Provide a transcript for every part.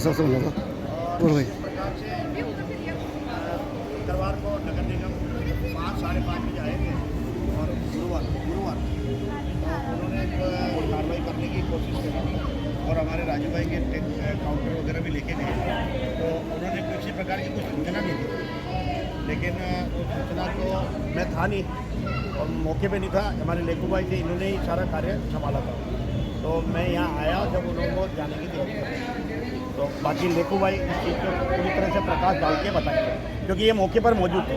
हिसाब से बना था। और भाई शुक्रवार को नगर निगम 5-5:30 बजे आए थे और गुरुवार तो उन्होंने कार्रवाई करने की कोशिश करी और हमारे राजू भाई के काउंटर वगैरह भी लेके गए, तो उन्होंने किसी प्रकार की कुछ सूचना नहीं दी। लेकिन वो सूचना तो मैं था नहीं और मौके पे नहीं था, हमारे लेखू भाई थे, इन्होंने ही सारा कार्य संभाला था। तो मैं यहाँ आया जब उन्होंने को जाने की जरूरत थी, तो बाकी लेखू भाई इस चीज़ को पूरी तरह से प्रकाश डाल के बताएंगे क्योंकि ये मौके पर मौजूद थे।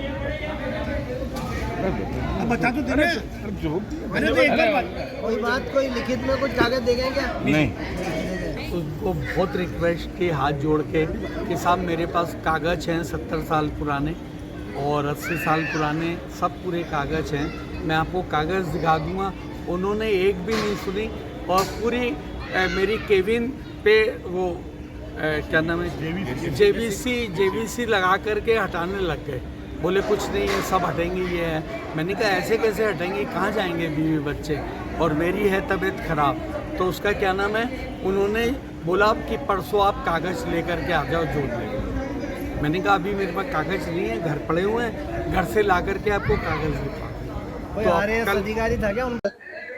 बता तो दे रहे हैं। कोई बात, कोई लिखित में कुछ कागज देंगे क्या? नहीं, उसको बहुत रिक्वेस्ट की हाथ जोड़ के कि साहब मेरे पास कागज़ हैं 70 साल पुराने और 80 साल पुराने, सब पूरे कागज़ हैं, मैं आपको कागज़ दिखा दूँगा। उन्होंने एक भी नहीं सुनी और पूरी मेरी केबिन पे वो क्या नाम है जेबीसी लगा करके हटाने लग गए। बोले कुछ नहीं है, सब हटेंगे ये है। मैंने कहा ऐसे कैसे हटेंगे, कहाँ जाएंगे बीवी बच्चे, और मेरी है तबीयत ख़राब। तो उसका क्या नाम है, उन्होंने बोला कि परसों आप कागज़ लेकर के आ जाओ जोड़ लेंगे। मैंने कहा अभी मेरे पास कागज़ नहीं है, घर पड़े हुए हैं, घर से ला करके आपको कागज़ दिखा। कोई तो आरएएस अधिकारी था क्या उनका?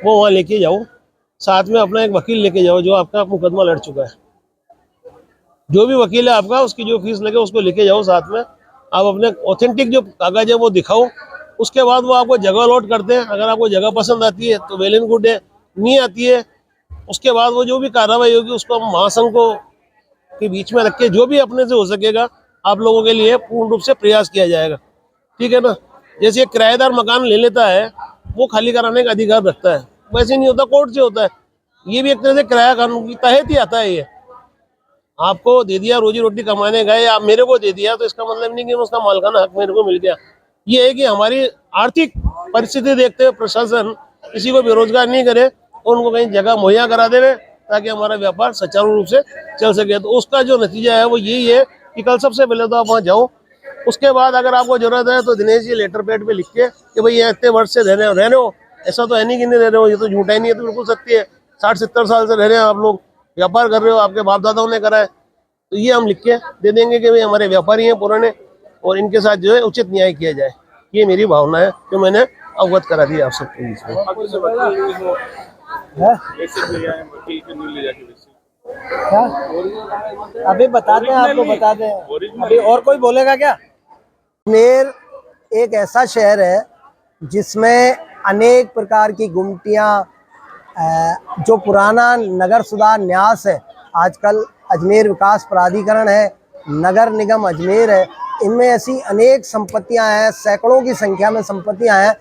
वो वहाँ लेके जाओ, साथ में अपना एक वकील लेके जाओ जो आपका मुकदमा लड़ चुका है। जो भी वकील है आपका, उसकी जो फीस लगे उसको लेके जाओ साथ में। आप अपने ऑथेंटिक जो कागज है वो दिखाओ, उसके बाद वो आपको जगह अलॉट करते हैं। अगर आपको जगह पसंद आती है तो वेल एंड गुड है, नहीं आती है उसके बाद वो जो भी कार्रवाई होगी उसको हम महासंघ को के बीच में रख के जो भी अपने से हो सकेगा आप लोगों के लिए पूर्ण रूप से प्रयास किया जाएगा, ठीक है ना। जैसे एक किराएदार मकान ले लेता है, वो खाली कराने का अधिकार रखता है, वैसे नहीं होता, कोर्ट से होता है। ये भी एक तरह से किराया कानून के तहत ही आता है। ये आपको दे दिया, रोजी रोटी कमाने गए, आप मेरे को दे दिया, तो इसका मतलब नहीं कि उसका मालिकाना हक मेरे को मिल गया। ये है कि हमारी आर्थिक परिस्थिति देखते हुए प्रशासन किसी को बेरोजगार नहीं करे और उनको कहीं जगह मुहैया करा दे ताकि हमारा व्यापार सुचारू रूप से चल सके। तो उसका जो नतीजा है वो यही है कि कल सबसे पहले तो आप वहाँ जाओ, उसके बाद अगर आपको जरूरत है तो दिनेश जी लेटर पैड पे लिख के कि भाई ये इतने वर्ष से रहने हो, ऐसा तो है नहीं कि नहीं रह रहे हो, ये तो झूठा ही नहीं है, तो बिल्कुल सत्य है। 60-70 साल से रह रहे हैं आप लोग, व्यापार कर रहे हो, आपके बाप दादाओं ने करा है, तो ये हम लिख के दे देंगे कि भाई हमारे व्यापारी हैं पुराने और इनके साथ जो है उचित न्याय किया जाए। ये मेरी भावना है जो मैंने अवगत करा दी आप सबके बीच में। क्या? अभी बताते हैं, आपको बताते हैं। अभी और कोई बोलेगा क्या? अजमेर एक ऐसा शहर है जिसमें अनेक प्रकार की गुमटियाँ, जो पुराना नगर सुधार न्यास है, आजकल अजमेर विकास प्राधिकरण है, नगर निगम अजमेर है, इनमें ऐसी अनेक संपत्तियां हैं, सैकड़ों की संख्या में संपत्तियां हैं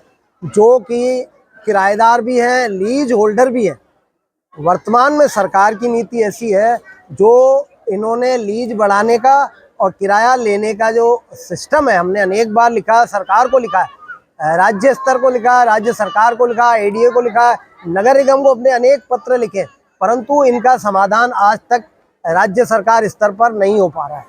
जो कि किराएदार भी हैं, लीज होल्डर भी हैं। वर्तमान में सरकार की नीति ऐसी है जो इन्होंने लीज बढ़ाने का और किराया लेने का जो सिस्टम है, हमने अनेक बार लिखा, सरकार को लिखा है, राज्य स्तर को लिखा, राज्य सरकार को लिखा, एडीए को लिखा, नगर निगम को अपने अनेक पत्र लिखे, परंतु इनका समाधान आज तक राज्य सरकार स्तर पर नहीं हो पा रहा है।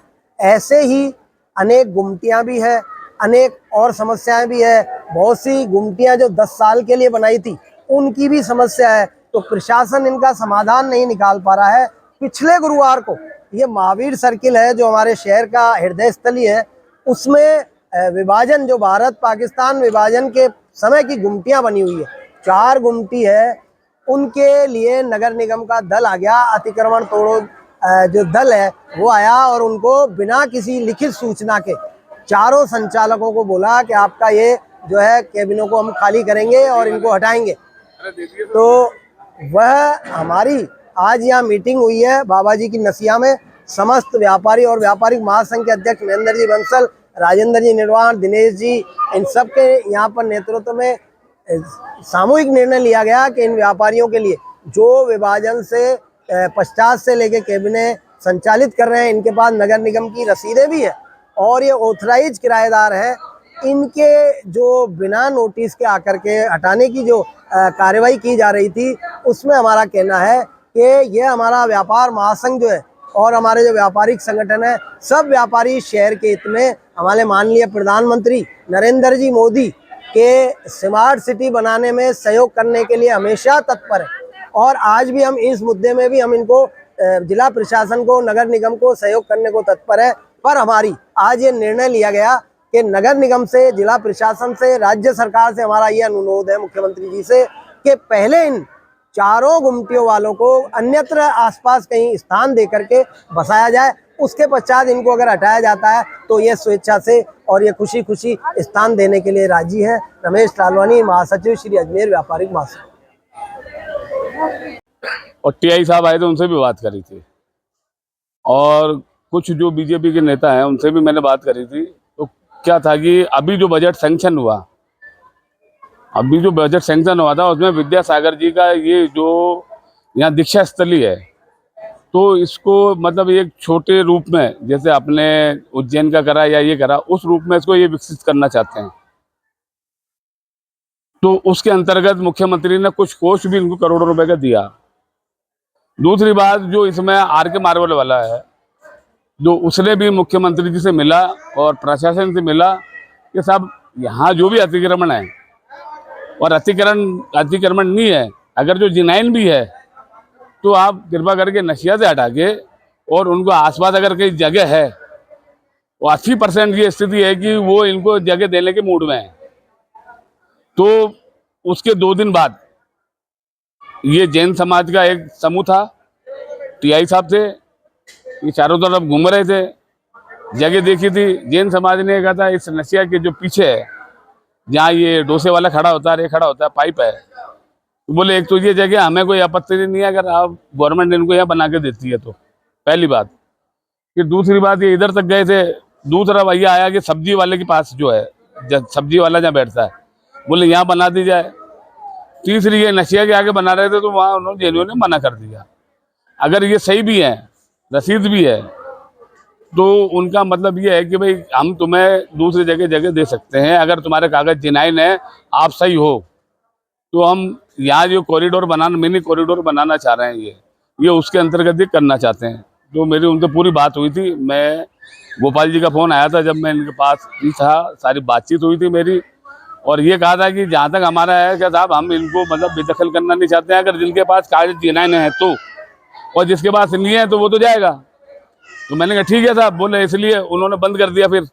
ऐसे ही अनेक गुमटियां भी है, अनेक और समस्याएं भी है। बहुत सी गुमटियां जो 10 साल के लिए बनाई थी उनकी भी समस्या है, तो प्रशासन इनका समाधान नहीं निकाल पा रहा है। पिछले गुरुवार को ये महावीर सर्किल है जो हमारे शहर का हृदय स्थली है, उसमें विभाजन, जो भारत पाकिस्तान विभाजन के समय की गुमटियां बनी हुई है, 4 गुमटी है, उनके लिए नगर निगम का दल आ गया, अतिक्रमण तोड़ो जो दल है वो आया और उनको बिना किसी लिखित सूचना के चारों संचालकों को बोला कि आपका ये जो है केबिनों को हम खाली करेंगे और इनको हटाएंगे। तो वह हमारी आज यहाँ मीटिंग हुई है बाबा जी की नसिया में, समस्त व्यापारी और व्यापारिक महासंघ के अध्यक्ष महेंद्र जी बंसल, राजेंद्र जी निर्वाण, दिनेश जी, इन सब के यहाँ पर नेतृत्व में सामूहिक निर्णय लिया गया कि इन व्यापारियों के लिए जो विभाजन से पश्चात से लेके केबिने संचालित कर रहे हैं, इनके पास नगर निगम की रसीदें भी है और ये ऑथराइज किराएदार है, इनके जो बिना नोटिस के आकर के हटाने की जो कार्रवाई की जा रही थी, उसमें हमारा कहना है कि ये हमारा व्यापार महासंघ जो है और हमारे जो व्यापारिक संगठन है, सब व्यापारी शहर के हित में हमारे माननीय प्रधानमंत्री नरेंद्र जी मोदी के स्मार्ट सिटी बनाने में सहयोग करने के लिए हमेशा तत्पर है। और आज भी हम इस मुद्दे में भी हम इनको जिला प्रशासन को, नगर निगम को सहयोग करने को तत्पर है। पर हमारी आज ये निर्णय लिया गया कि नगर निगम से, जिला प्रशासन से, राज्य सरकार से हमारा ये अनुरोध है मुख्यमंत्री जी से कि पहले इन चारों गुमटियों वालों को अन्यत्र आसपास कहीं स्थान दे करके बसाया जाए। उसके पश्चात इनको अगर हटाया जाता है तो ये स्वेच्छा से और ये खुशी खुशी स्थान देने के लिए राजी है। रमेश लालवानी, महासचिव श्री अजमेर व्यापारिक महासंघ। और टीआई साहब आए थे, उनसे भी बात करी थी, और कुछ जो बीजेपी के नेता हैं उनसे भी मैंने बात करी थी। तो क्या था कि अभी जो बजट सैंक्शन हुआ था उसमें विद्यासागर जी का ये जो यहाँ दीक्षा स्थली है, तो इसको मतलब एक छोटे रूप में, जैसे अपने उज्जैन का करा या ये करा, उस रूप में इसको ये विकसित करना चाहते हैं। तो उसके अंतर्गत मुख्यमंत्री ने कुछ कोष भी इनको करोड़ों रुपए का दिया। दूसरी बात, जो इसमें आर के मार्बल वाला है, जो उसने भी मुख्यमंत्री जी से मिला और प्रशासन से मिला कि साहब यहाँ जो भी अतिक्रमण है, और अतिक्रमण नहीं है, अगर जो जिनाइन भी है तो आप कृपा करके नशिया से हटा के, और उनको आसपास अगर कहीं जगह है, वो 80% की स्थिति है कि वो इनको जगह देने के मूड में है। तो उसके 2 दिन बाद ये जैन समाज का एक समूह था, टीआई साहब थे, ये चारों तरफ घूम रहे थे, जगह देखी थी। जैन समाज ने कहा था इस नशिया के जो पीछे है, जहाँ ये डोसे वाला खड़ा होता है, पाइप है, तो बोले एक तो ये जगह हमें कोई आपत्ति नहीं है अगर आप गवर्नमेंट इनको यहाँ बना के देती है तो, पहली बात। फिर दूसरी बात, ये इधर तक गए थे, दूसरा भैया आया कि सब्जी वाले के पास जो है, सब्जी वाला जहाँ बैठता है, बोले यहाँ बना दी जाए। तीसरी, ये नशिया के आगे बना रहे थे, तो वहाँ उन्होंने जेएनयू ने मना कर दिया। अगर ये सही भी है, रसीद भी है, तो उनका मतलब ये है कि भाई हम तुम्हें दूसरी जगह दे सकते हैं, अगर तुम्हारे कागज जिनाइन है, आप सही हो, तो हम यहाँ जो कॉरिडोर बनाना, मिनी कॉरिडोर बनाना चाह रहे हैं, ये उसके अंतर्गत ही करना चाहते हैं। तो मेरी उनसे पूरी बात हुई थी। मैं गोपाल जी का फ़ोन आया था जब मैं इनके पास ही था, सारी बातचीत हुई थी मेरी, और ये कहा था कि जहाँ तक हमारा है कि साहब हम इनको मतलब बेदखल करना नहीं चाहते हैं, अगर जिनके पास कागज जिनाइन है तो, और जिसके पास नहीं है तो वो तो जाएगा। तो मैंने कहा ठीक है साहब। बोले इसलिए उन्होंने बंद कर दिया। फिर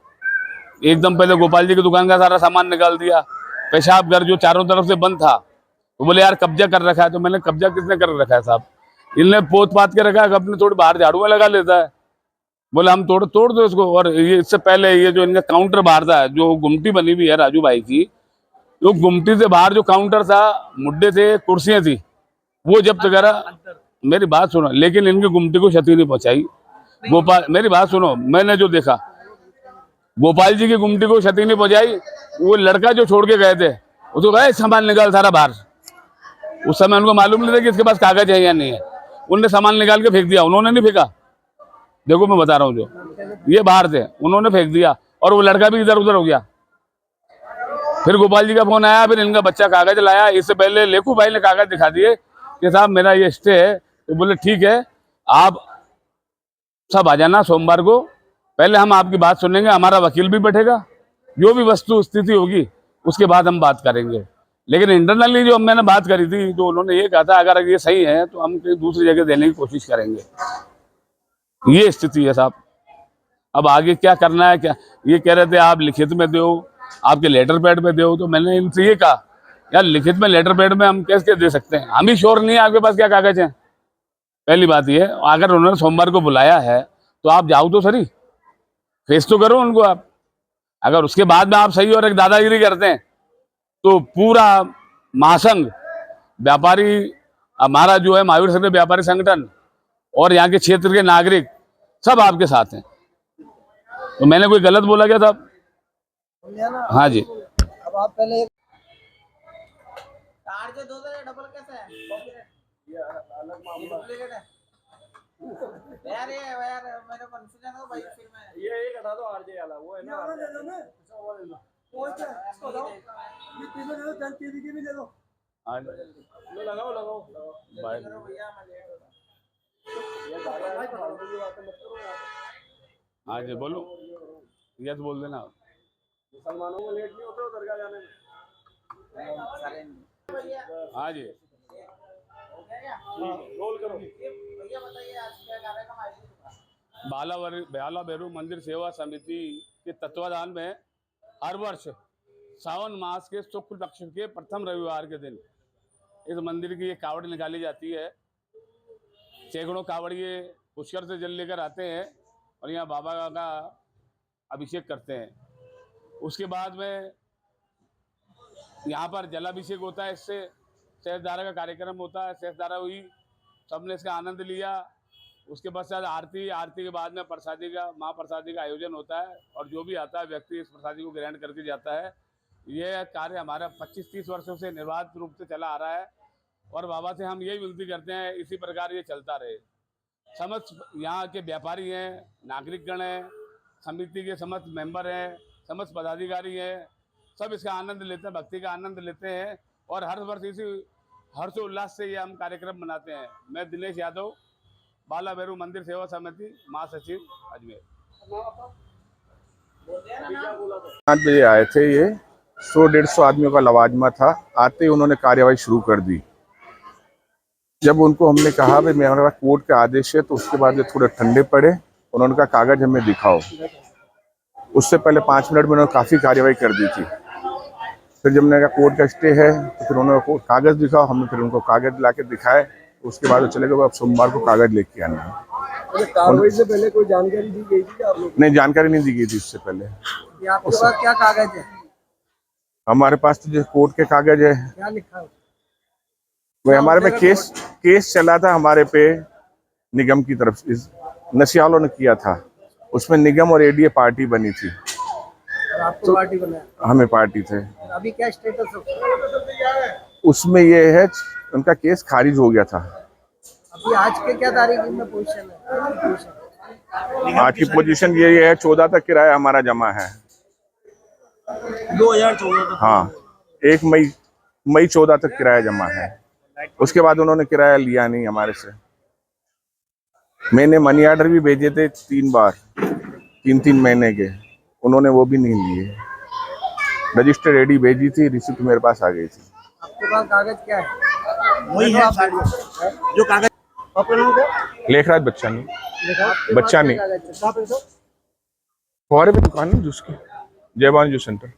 एकदम पहले गोपाल जी की दुकान का सारा सामान निकाल दिया, पेशाब घर जो चारों तरफ से बंद था, तो बोले यार कब्जा कर रखा है। तो मैंने, कब्जा किसने कर रखा है साहब? इनने पोत पात के रखा है, अपने थोड़ी बाहर झाड़ू में लगा लेता है। बोले हम तोड़ दो इसको। और ये इससे पहले ये जो इनका काउंटर बाहर था, जो गुमटी बनी हुई है राजू भाई की, तो गुमटी से बाहर जो काउंटर था, मुड्डे थे, कुर्सियां थी, वो जब्त करा। मेरी बात सुनो, लेकिन इनकी गुमटी को क्षति नहीं पहुंचाई। गोपाल, मेरी बात सुनो, मैंने जो देखा, गोपाल जी की गुमटी को क्षति नहीं पहुंचाई। वो लड़का जो छोड़ के गए थे, वो तो गए सामान निकाल सारा बाहर। उस समय उनको मालूम नहीं था कि इसके पास कागज है या नहीं है, उनने सामान निकाल के फेंक दिया। उन्होंने नहीं फेंका, देखो मैं बता रहा हूँ, जो ये बाहर थे उन्होंने फेंक दिया, और वो लड़का भी इधर उधर हो गया। फिर गोपाल जी का फोन आया, फिर इनका बच्चा कागज लाया। इससे पहले लेखू भाई ने कागज दिखा दिए कि साहब मेरा ये स्टे है। तो बोले ठीक है, आप सब आ जाना सोमवार को, पहले हम आपकी बात सुनेंगे, हमारा वकील भी बैठेगा, जो भी वस्तु स्थिति होगी उसके बाद हम बात करेंगे। लेकिन इंटरनली जो मैंने बात करी थी, तो उन्होंने ये कहा था अगर ये सही है तो हम कहीं दूसरी जगह देने की कोशिश करेंगे। ये स्थिति है साहब। अब आगे क्या करना है, क्या ये कह रहे थे आप लिखित में दो, आपके लेटर पैड पे दो। तो मैंने इनसे ये कहा यार लिखित में, लेटर पैड में हम कैसे दे सकते हैं, हम ही श्योर नहीं है आपके पास क्या कागज है। पहली बात ये, अगर उन्होंने सोमवार को बुलाया है तो आप जाओ तो सही, फेस तो करो उनको आप। अगर उसके बाद में आप सही और एक दादागिरी करते हैं, तो पूरा महासंघ व्यापारी, हमारा जो है महावीर संघ व्यापारी संगठन और यहाँ के क्षेत्र के नागरिक सब आपके साथ हैं। तो मैंने कोई गलत बोला क्या साहब? हाँ जी। अब आप पहले डबल कैसा है? ये अलग मामला है यार, ये यार मेरे कंफ्यूजन हो भाई। फिर मैं ये एक हटा दो, आरजे वाला वो है ना, वो ले लो ना, वो क्या इसको दो, ये तीनों दे दो, 10 केजी की भी दे दो। हाँ लगाओ बाय भैया, मैं लेट हो रहा। ये भाई फालतू की बातें मत करो यहाँ पे। हाँ जी बोलो, यस बोल देना। मुसलमानों को लेट नहीं होते दरगाह जाने में। हाँ जी भैया बताइए आज क्या कार्यक्रम आयोजित हुआ? बाला भैरव मंदिर सेवा समिति के तत्वाधान में हर वर्ष सावन मास के शुक्ल पक्ष के प्रथम रविवार के दिन इस मंदिर की एक कावड़ निकाली जाती है। सैकड़ों कावड़िए पुष्कर से जल लेकर आते हैं और यहाँ बाबा का अभिषेक करते हैं। उसके बाद में यहाँ पर जलाभिषेक होता है, इससे सहस्त्रधारा का कार्यक्रम होता है। सहस्त्रधारा हुई, सबने इसका आनंद लिया। उसके पश्चात आरती के बाद में प्रसादी का महाप्रसादी का आयोजन होता है और जो भी आता है व्यक्ति इस प्रसादी को ग्रहण करके जाता है। यह कार्य हमारा 25-30 वर्षों से निर्बाध रूप से चला आ रहा है और बाबा से हम यही विनती करते हैं इसी प्रकार ये चलता रहे। समस्त यहाँ के व्यापारी हैं, नागरिकगण हैं, समिति के समस्त मेंबर हैं, समस्त पदाधिकारी हैं, सब इसका आनंद लेते हैं, भक्ति का आनंद लेते हैं और हर वर्ष इसी हर्षोल्लास से ये हम कार्यक्रम मनाते हैं। मैं दिनेश यादव, बाला भैरव मंदिर सेवा समिति, महासचिव, अजमेर। 5 बजे आए थे। ये 100-150 आदमियों का लवाजमा था। आते ही उन्होंने कार्यवाही शुरू कर दी। जब उनको हमने कहा भाई मेरे पास कोर्ट का आदेश है, तो उसके बाद ये थोड़े ठंडे पड़े। उन्होंने कहा कागज हमें दिखाओ। उससे पहले 5 मिनट में उन्होंने काफ़ी कार्यवाही कर दी थी। फिर जब मैंने कहा कोर्ट का स्टे है, तो फिर उन्होंने कागज दिखाओ। हमने फिर उनको कागज ला के दिखाए। उसके बाद वो चले गए, अब सोमवार को कागज लेके आना है। कार्रवाई से पहले कोई जानकारी दी गई थी आप लोग? नहीं, जानकारी नहीं दी गई थी इससे पहले। आपके पास क्या कागज है? हमारे पास तो जो कोर्ट के कागज है। क्या लिखा है? वही हमारे पे केस चला था हमारे पे निगम की तरफ से, नशिया वालों ने किया था। उसमें निगम और एडीए पार्टी बनी थी। आपको तो पार्टी बनाया? हमें पार्टी थे। अभी क्या स्टेटस है उसमें? ये है उनका केस खारिज हो गया था। अभी आज के क्या तारीख में पोजीशन है? आज की पोजीशन ये है 14 तक किराया हमारा जमा है। 2014 तक? हाँ, 1 मई 14 तक किराया जमा है। उसके बाद उन्होंने किराया लिया नहीं हमारे से। मैंने मनी ऑर्डर भी भेजे थे 3 बार, 3 महीने के, उन्होंने वो भी नहीं लिए। रजिस्टर्ड एडी भेजी थी, रिसिप्ट मेरे पास आ गई थी। आपके पास कागज क्या है? वही है जो कागज। आपका नाम क्या? लेखराज बच्चानी। बच्चानी फौरे पे दुकान है जिसकी, जयवान जूस सेंटर।